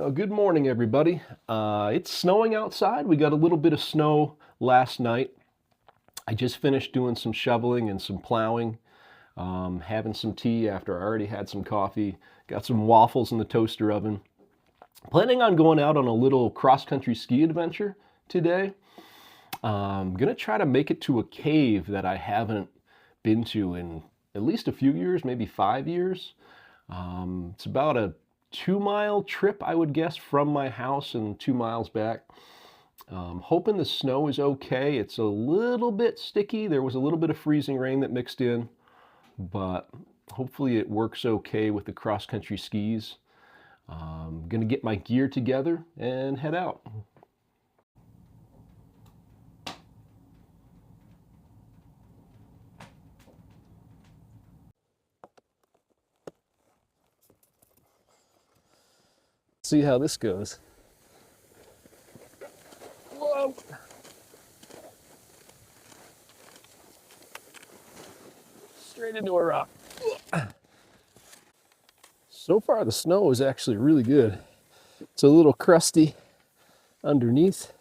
Well, good morning, everybody. It's snowing outside. We got a little bit of snow last night. I just finished doing some shoveling and some plowing, having some tea after I already had some coffee. Got some waffles in the toaster oven. Planning on going out on a little cross-country ski adventure today. I'm gonna try to make it to a cave that I haven't been to in at least a few years, maybe 5 years. It's about a 2-mile trip, I would guess, from my house and 2 miles back. Hoping the snow is okay. It's a little bit sticky. There was a little bit of freezing rain that mixed in, but hopefully it works okay with the cross-country skis. I'm gonna get my gear together and head out. See how this goes. Whoa. Straight into a rock. So far the snow is actually really good. It's a little crusty underneath,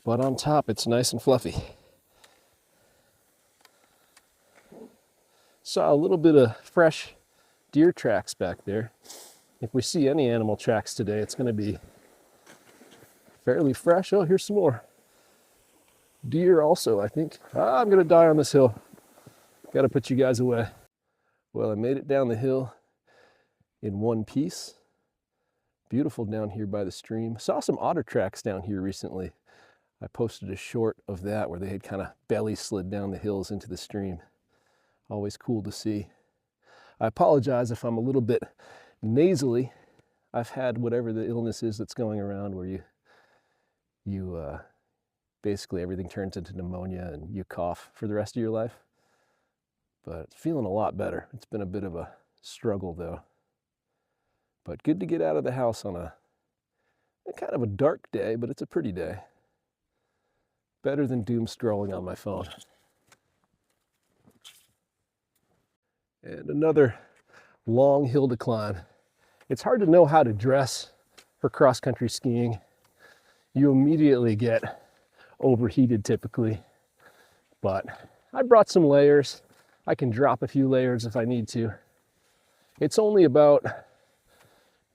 but on top it's nice and fluffy. Saw a little bit of fresh deer tracks back there. If we see any animal tracks today, it's going to be fairly fresh. Oh, here's some more. Deer also, I think. I'm going to die on this hill. Got to put you guys away. Well, I made it down the hill in one piece. Beautiful down here by the stream. Saw some otter tracks down here recently. I posted a short of that where they had kind of belly slid down the hills into the stream. Always cool to see. I apologize if I'm a little bit nasally. I've had whatever the illness is that's going around where you basically everything turns into pneumonia and you cough for the rest of your life. But feeling a lot better. It's been a bit of a struggle though. But good to get out of the house on a kind of a dark day, but it's a pretty day. Better than doom scrolling on my phone. And another long hill to climb. It's hard to know how to dress for cross-country skiing. You immediately get overheated typically, but I brought some layers. I can drop a few layers if I need to. It's only about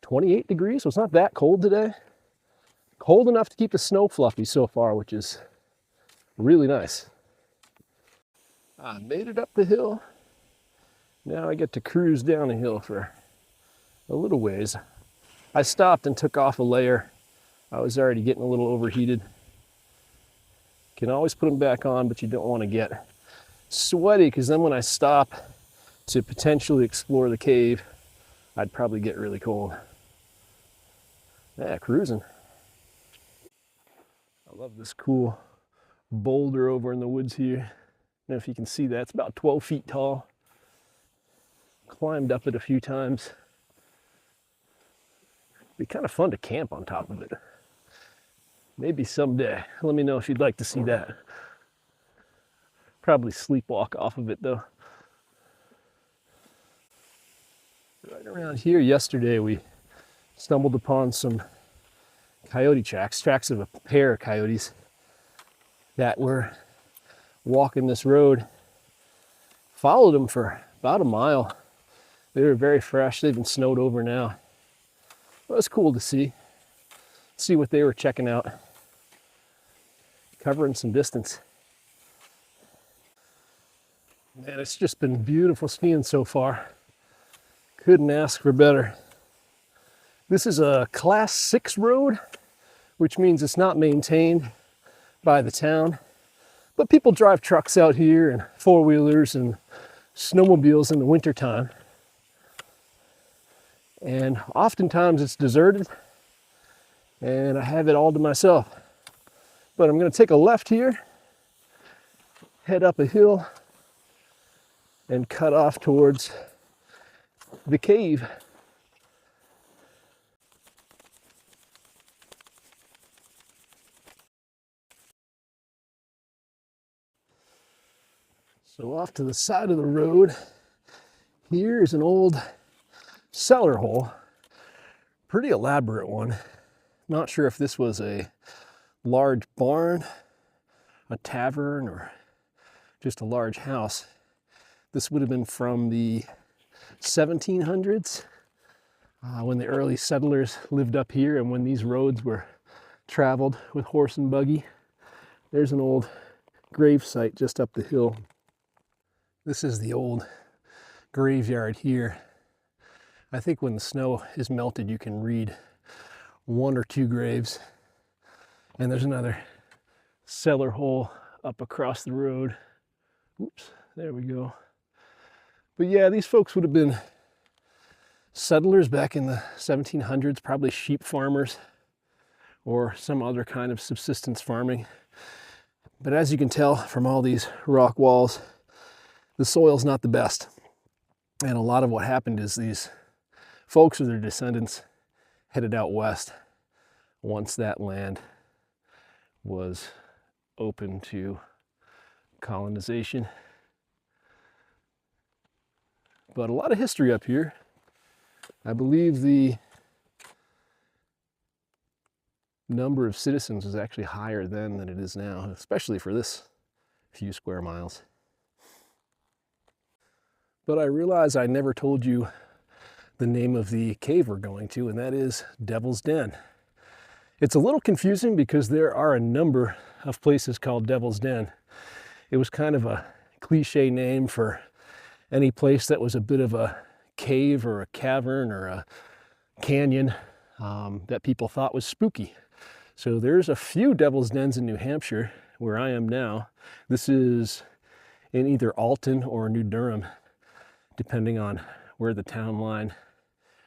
28 degrees, so it's not that cold today. Cold enough to keep the snow fluffy so far, which is really nice. I made it up the hill. Now I get to cruise down a hill for a little ways. I stopped and took off a layer. I was already getting a little overheated. Can always put them back on, but you don't want to get sweaty because then when I stop to potentially explore the cave, I'd probably get really cold. Yeah, cruising. I love this cool boulder over in the woods here. I don't know if you can see that. It's about 12 feet tall. Climbed up it a few times. Be kind of fun to camp on top of it. Maybe someday. Let me know if you'd like to see that. Probably sleepwalk off of it though. Right around here yesterday we stumbled upon some coyote tracks of a pair of coyotes that were walking this road. Followed them for about a mile. They were very fresh. They've been snowed over now. It was cool to see what they were checking out, covering some distance. Man, it's just been beautiful skiing so far. Couldn't ask for better. This is a Class 6 road, which means it's not maintained by the town. But people drive trucks out here and four-wheelers and snowmobiles in the wintertime. And oftentimes it's deserted and I have it all to myself. But I'm going to take a left here, head up a hill, and cut off towards the cave. So off to the side of the road, here is an old cellar hole. Pretty elaborate one. Not sure if this was a large barn, a tavern, or just a large house. This would have been from the 1700s, when the early settlers lived up here and when these roads were traveled with horse and buggy. There's an old grave site just up the hill. This is the old graveyard here. I think when the snow is melted, you can read one or two graves. And there's another cellar hole up across the road. Oops, there we go. But yeah, these folks would have been settlers back in the 1700s, probably sheep farmers or some other kind of subsistence farming. But as you can tell from all these rock walls, the soil's not the best. And a lot of what happened is these folks or their descendants headed out west once that land was open to colonization. But a lot of history up here. I believe the number of citizens was actually higher then than it is now, especially for this few square miles. But I realize I never told you the name of the cave we're going to, and that is Devil's Den. It's a little confusing because there are a number of places called Devil's Den. It was kind of a cliche name for any place that was a bit of a cave or a cavern or a canyon that people thought was spooky. So there's a few Devil's Dens in New Hampshire where I am now. This is in either Alton or New Durham, depending on where the town line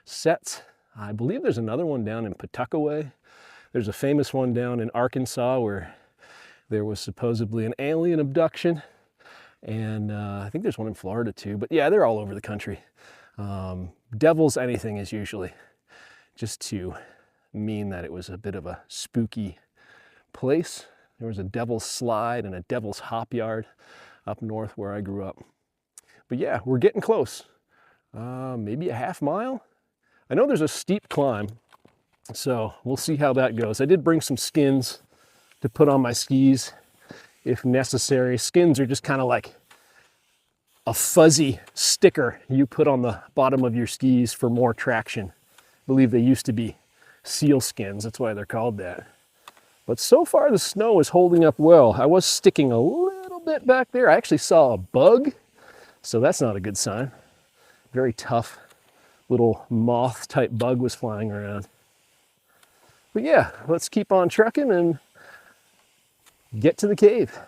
sets. I believe there's another one down in Pawtuckaway. There's a famous one down in Arkansas where there was supposedly an alien abduction. And I think there's one in Florida too. But yeah, they're all over the country. Devil's anything is usually just to mean that it was a bit of a spooky place. There was a devil's slide and a devil's hop yard up north where I grew up. But yeah, we're getting close. Maybe a half mile. I know there's a steep climb, so we'll see how that goes. I did bring some skins to put on my skis if necessary. Skins are just kind of like a fuzzy sticker you put on the bottom of your skis for more traction. I believe they used to be seal skins, that's why they're called that. But so far the snow is holding up well. I was sticking a little bit back there. I actually saw a bug, so that's not a good sign. Very tough little moth type bug was flying around. But yeah, let's keep on trucking and get to the cave.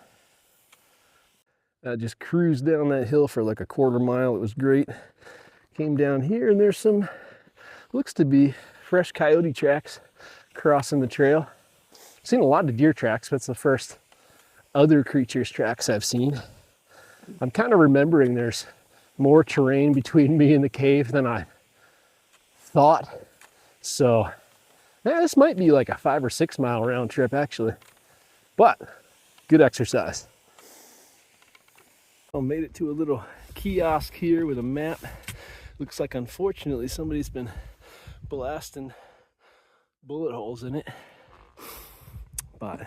I just cruised down that hill for like a quarter mile. It was great. Came down here and there's some, looks to be fresh coyote tracks crossing the trail. I've seen a lot of deer tracks, but it's the first other creatures tracks I've seen. I'm kind of remembering there's more terrain between me and the cave than I thought. So yeah, this might be like a 5 or 6 mile round trip actually, but good exercise. I made it to a little kiosk here with a map. Looks like unfortunately somebody's been blasting bullet holes in it, but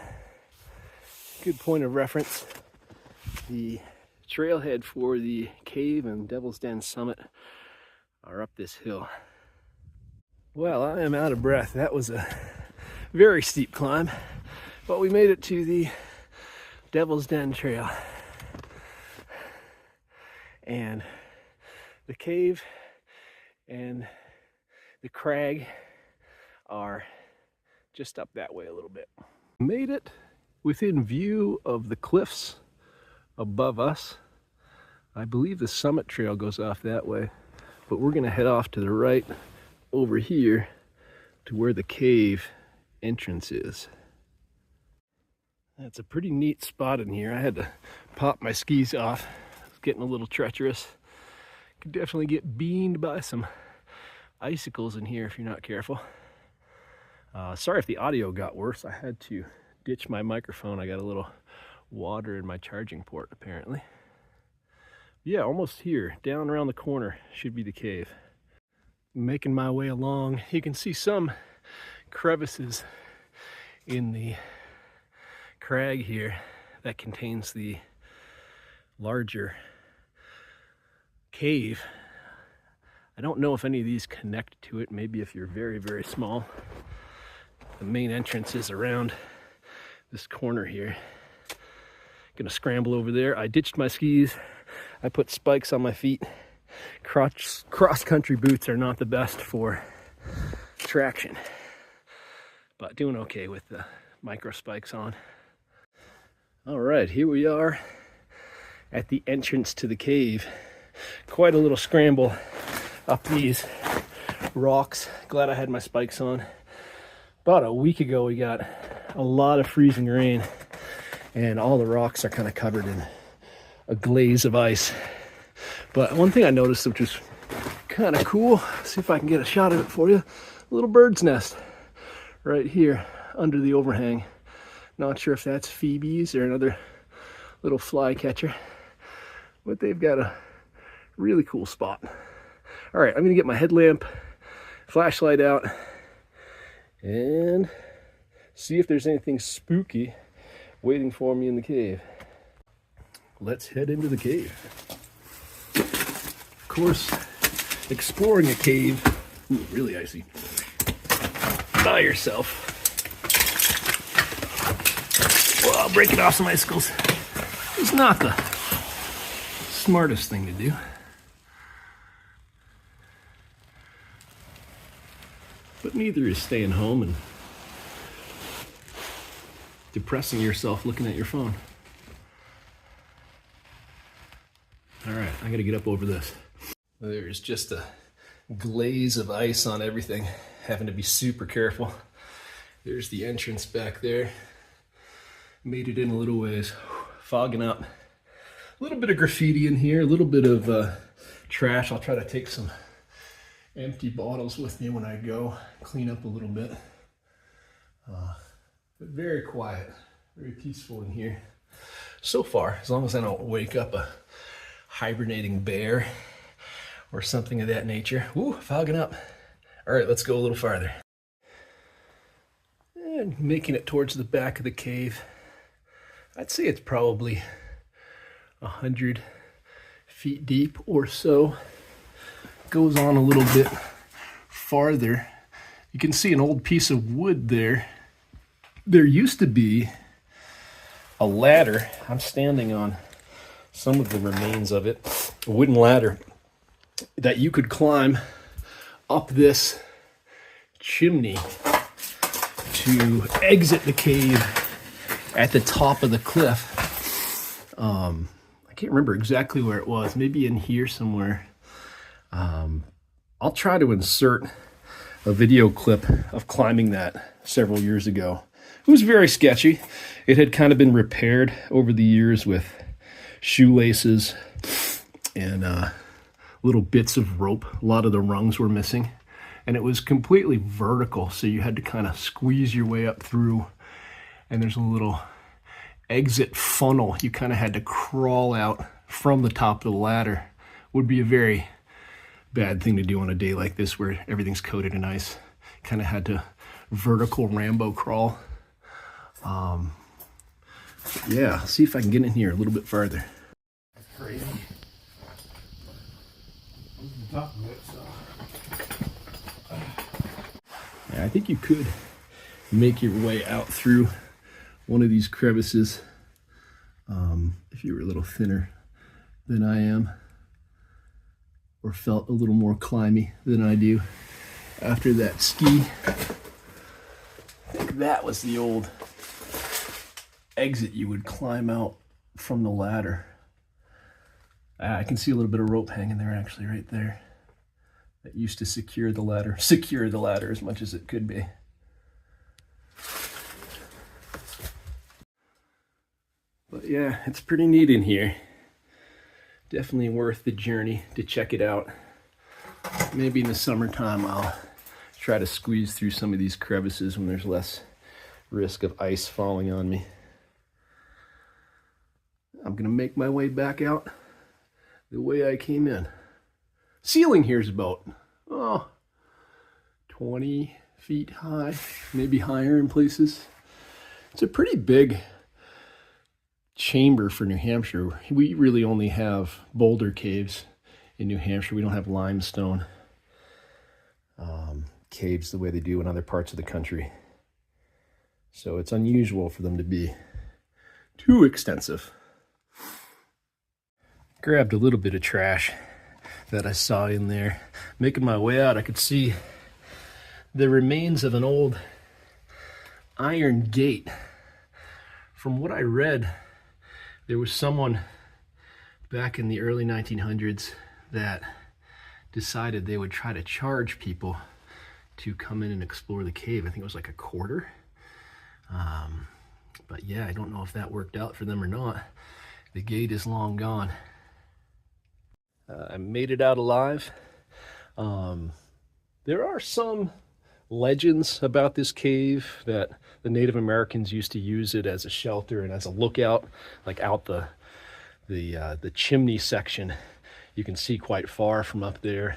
good point of reference. The trailhead for the cave and Devil's Den summit are up this hill. Well, I am out of breath. That was a very steep climb, but we made it to the Devil's Den trail. And the cave and the crag are just up that way a little bit. Made it within view of the cliffs above us. I believe the summit trail goes off that way, but we're gonna head off to the right over here to where the cave entrance is. That's a pretty neat spot in here. I had to pop my skis off. It's getting a little treacherous. Could definitely get beamed by some icicles in here if you're not careful. Sorry if the audio got worse. I had to ditch my microphone. I got a little water in my charging port apparently. Yeah, almost here. Down around the corner should be the cave. Making my way along, you can see some crevices in the crag here that contains the larger cave. I don't know if any of these connect to it. Maybe if you're very, very small. The main entrance is around this corner here. Gonna scramble over there. I ditched my skis. I put spikes on my feet. Cross-country boots are not the best for traction, but doing okay with the micro spikes on. All right, here we are at the entrance to the cave. Quite a little scramble up these rocks. Glad I had my spikes on. About a week ago, we got a lot of freezing rain, and all the rocks are kind of covered in a glaze of ice. But one thing I noticed, which is kind of cool, see if I can get a shot of it for you, a little bird's nest right here under the overhang. Not sure if that's Phoebe's or another little fly catcher, but they've got a really cool spot. All right, I'm gonna get my headlamp, flashlight out, and see if there's anything spooky waiting for me in the cave. Let's head into the cave. Of course, exploring a cave, ooh, really icy, by yourself, well, breaking off some icicles is not the smartest thing to do. But neither is staying home and depressing yourself looking at your phone. All right, I gotta get up over this. There's just a glaze of ice on everything. Having to be super careful. There's the entrance back there. Made it in a little ways. Fogging up. A little bit of graffiti in here, a little bit of trash. I'll try to take some empty bottles with me when I go. Clean up a little bit. But very quiet, very peaceful in here. So far, as long as I don't wake up a hibernating bear or something of that nature. Ooh, fogging up. All right, let's go a little farther. And making it towards the back of the cave. I'd say it's probably 100 feet deep or so. Goes on a little bit farther. You can see an old piece of wood there. There used to be a ladder. I'm standing on some of the remains of it. A wooden ladder that you could climb up this chimney to exit the cave at the top of the cliff. I can't remember exactly where it was. Maybe in here somewhere. I'll try to insert a video clip of climbing that several years ago. It was very sketchy. It had kind of been repaired over the years with shoelaces and little bits of rope. A lot of the rungs were missing. And it was completely vertical, so you had to kind of squeeze your way up through. And there's a little exit funnel. You kind of had to crawl out from the top of the ladder. Would be a very bad thing to do on a day like this where everything's coated in ice. Kind of had to vertical Rambo crawl. Yeah, see if I can get in here a little bit farther. That's crazy. This is the top of it, so. Yeah, I think you could make your way out through one of these crevices if you were a little thinner than I am, or felt a little more climby than I do after that ski. I think that was the old exit you would climb out from the ladder. I can see a little bit of rope hanging there actually right there. That used to secure the ladder as much as it could be. But yeah, it's pretty neat in here. Definitely worth the journey to check it out. Maybe in the summertime I'll try to squeeze through some of these crevices when there's less risk of ice falling on me. I'm gonna make my way back out the way I came in. Ceiling here is about, 20 feet high, maybe higher in places. It's a pretty big chamber for New Hampshire. We really only have boulder caves in New Hampshire. We don't have limestone caves the way they do in other parts of the country. So it's unusual for them to be too extensive. Grabbed a little bit of trash that I saw in there. Making my way out, I could see the remains of an old iron gate. From what I read, there was someone back in the early 1900s that decided they would try to charge people to come in and explore the cave. I think it was like a quarter. But yeah, I don't know if that worked out for them or not. The gate is long gone. I made it out alive. There are some legends about this cave that the Native Americans used to use it as a shelter and as a lookout, like out the chimney section. You can see quite far from up there.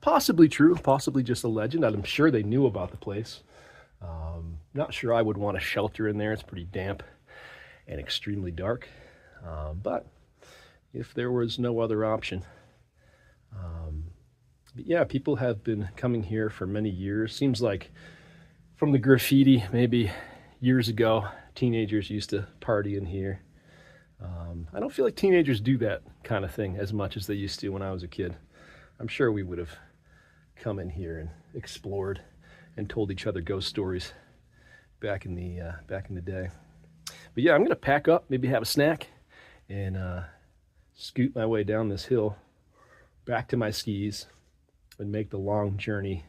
Possibly true, possibly just a legend. I'm sure they knew about the place. Not sure I would want a shelter in there. It's pretty damp and extremely dark. But if there was no other option. But yeah, people have been coming here for many years. Seems like from the graffiti, maybe years ago, teenagers used to party in here. I don't feel like teenagers do that kind of thing as much as they used to when I was a kid. I'm sure we would have come in here and explored and told each other ghost stories back in the day. But yeah, I'm gonna pack up, maybe have a snack, and scoot my way down this hill back to my skis and make the long journey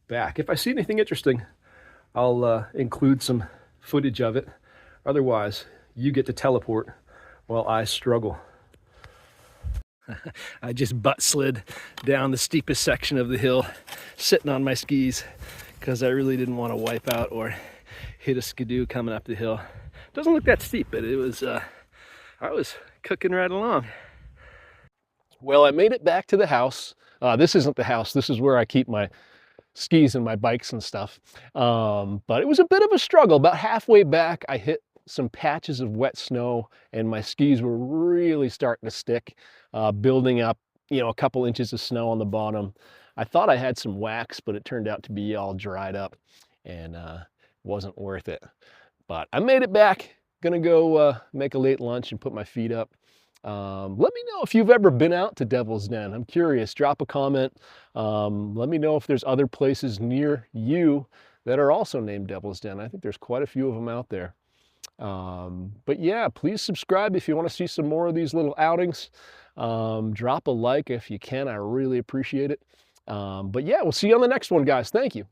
back. If I see anything interesting, I'll include some footage of it. Otherwise, you get to teleport while I struggle. I just butt slid down the steepest section of the hill, sitting on my skis, because I really didn't want to wipe out or hit a skidoo coming up the hill. Doesn't look that steep, but it was, I was cooking right along. Well, I made it back to the house. This isn't the house. This is where I keep my skis and my bikes and stuff. But it was a bit of a struggle. About halfway back, I hit some patches of wet snow and my skis were really starting to stick, building up, a couple inches of snow on the bottom. I thought I had some wax, but it turned out to be all dried up and wasn't worth it. But I made it back. Gonna go make a late lunch and put my feet up. Let me know if you've ever been out to Devil's Den. I'm curious. Drop a comment. Let me know if there's other places near you that are also named Devil's Den. I think there's quite a few of them out there. But yeah, please subscribe if you want to see some more of these little outings. Drop a like if you can. I really appreciate it. But yeah, we'll see you on the next one, guys. Thank you.